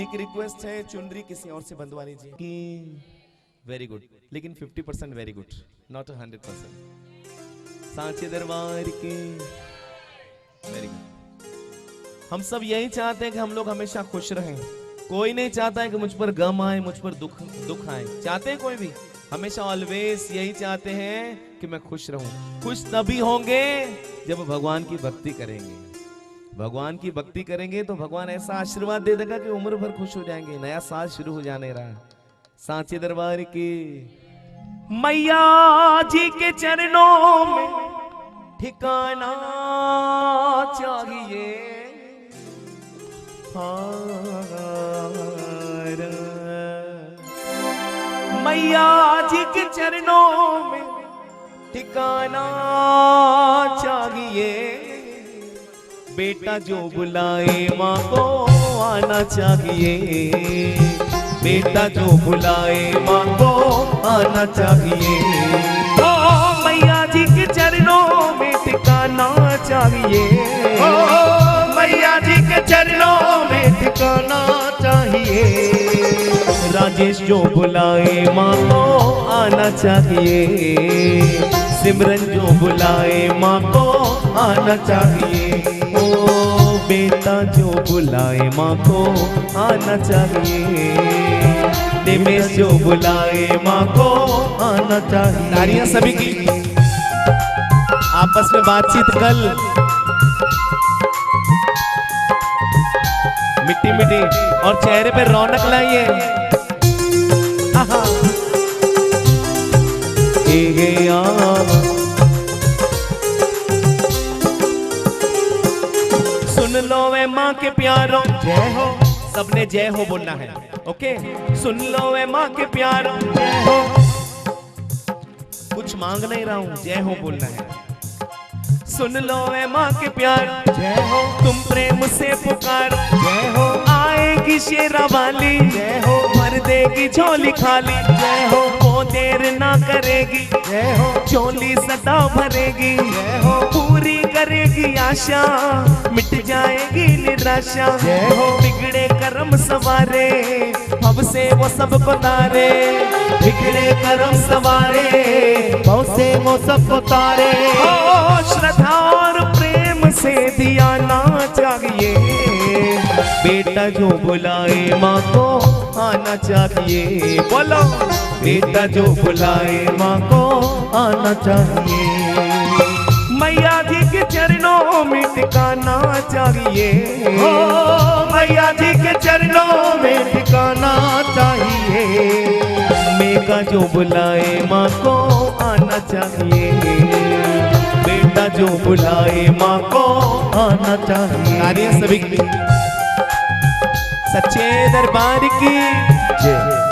एक रिक्वेस्ट है, चुनरी किसी और से बंधवा लीजिए कि वेरी गुड, लेकिन 50% वेरी गुड, नॉट 100%। सांचे दरबार के वेरी गुड। हम सब यही चाहते हैं कि हम लोग हमेशा खुश रहें। कोई नहीं चाहता है कि मुझ पर गम आए, मुझ पर दुख आए। चाहते हैं कोई भी? हमेशा ऑलवेज यही चाहते हैं कि मैं खुश रहूं। खुश तभी होंगे जब भगवान की भक्ति करेंगे। भगवान की भक्ति करेंगे तो भगवान ऐसा आशीर्वाद दे देगा कि उम्र भर खुश हो जाएंगे। नया साल शुरू हो जाने रहा। सांचे दरबार की मैया जी के चरणों में ठिकाना चाहिए। मैया जी के चरणों में ठिकाना चाहिए। बेटा जो बुलाए माँ को आना चाहिए। बेटा जो बुलाए माँ को आना चाहिए। ओ मैया जी के चरणों में ठिकाना चाहिए। ओ मैया जी के चरणों में ठिकाना चाहिए। राजेश जो बुलाए माँ को आना चाहिए। सिमरन जो बुलाए माँ को आना चाहिए। ओ बेटा जो बुलाए माँ को आना चाहिए। निमेश जो बुलाए माँ को आना चाहिए। तालियां सभी की। आपस में बातचीत कल मिट्टी मिट्टी और चेहरे पे रौनक लाइए। सुन लो वे माँ के प्यारों, जय हो। सबने जय हो बोलना है। ओके, सुन लो वे माँ के प्यारों, जय हो। कुछ मांग नहीं रहा हूँ, जय हो बोलना है। सुन लो वे माँ के प्यार, जय हो। तुम प्रेम से पुकार, जय हो। आएगी शेरा वाली, जय हो। भर देगी झोली खाली, जय हो। वो देर ना करेगी, जय हो। झोली सदा भरेगी, जय हो। पूरी करेगी आशा, मिट जाएगी निराशा। जय हो। बिगड़े कर्म सवारे, भव से वो सबको तारे। बिगड़े कर्म सवारे, भव से वो सबको तारे। ओ श्रद्धा और प्रेम से दिया ना चाहिए। बेटा जो बुलाए माँ को आना चाहिए। बोलो, बेटा जो बुलाए माँ को आना चाहिए। मैया जी के चरणों में ठिकाना चाहिए। ओ मैया जी के चरणों में ठिकाना चाहिए। मेघा जो बुलाए माँ को आना चाहिए। बेटा जो बुलाए माँ को आना चाहिए। तालियां सभी की। सच्चे दरबार की जय।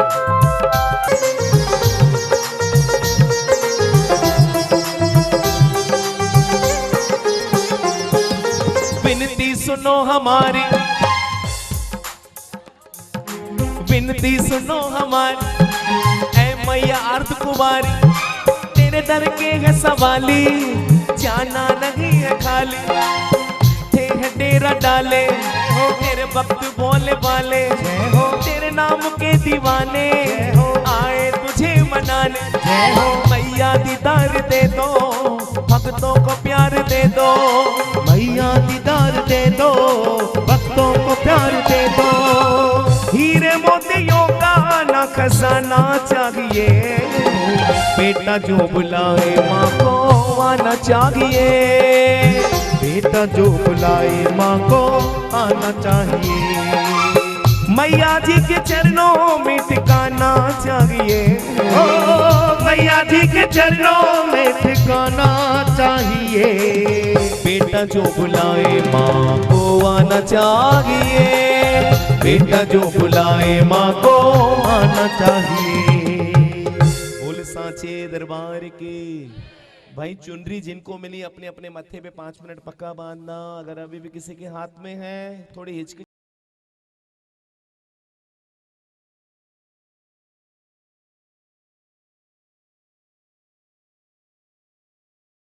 विनती सुनो हमारी, विनती सुनो हमारी। ऐ मैया अर्ध कुमारी, तेरे दर के है सवाली, जाना नहीं है खाली। थे है तेरा डाले, हो तेरे भक्त बोले वाले, हो तेरे नाम के दीवाने, हो आए तुझे मनाने। जय हो। मैया दीदार दे दो, भक्तों को प्यार दे दो। मैया दीदार दे दो, भक्तों को प्यार दे दो। हीरे मोतियों का ना खजाना चाहिए। बेटा जो बुलाए माँ को आना चाहिए। बेटा जो बुलाए माँ को आना चाहिए। मैया जी के चरणों में ठिकाना चाहिए। ओ मैया जी के चरणों में ठिकाना चाहिए। बेटा जो बुलाए माँ को आना चाहिए। बेटा जो बुलाए माँ को आना चाहिए। बोल सांचे दरबार की। भाई चुनरी जिनको मिली अपने अपने मत्थे पे 5 मिनट पक्का बांधना। अगर अभी भी किसी के हाथ में है, थोड़ी हिचकिच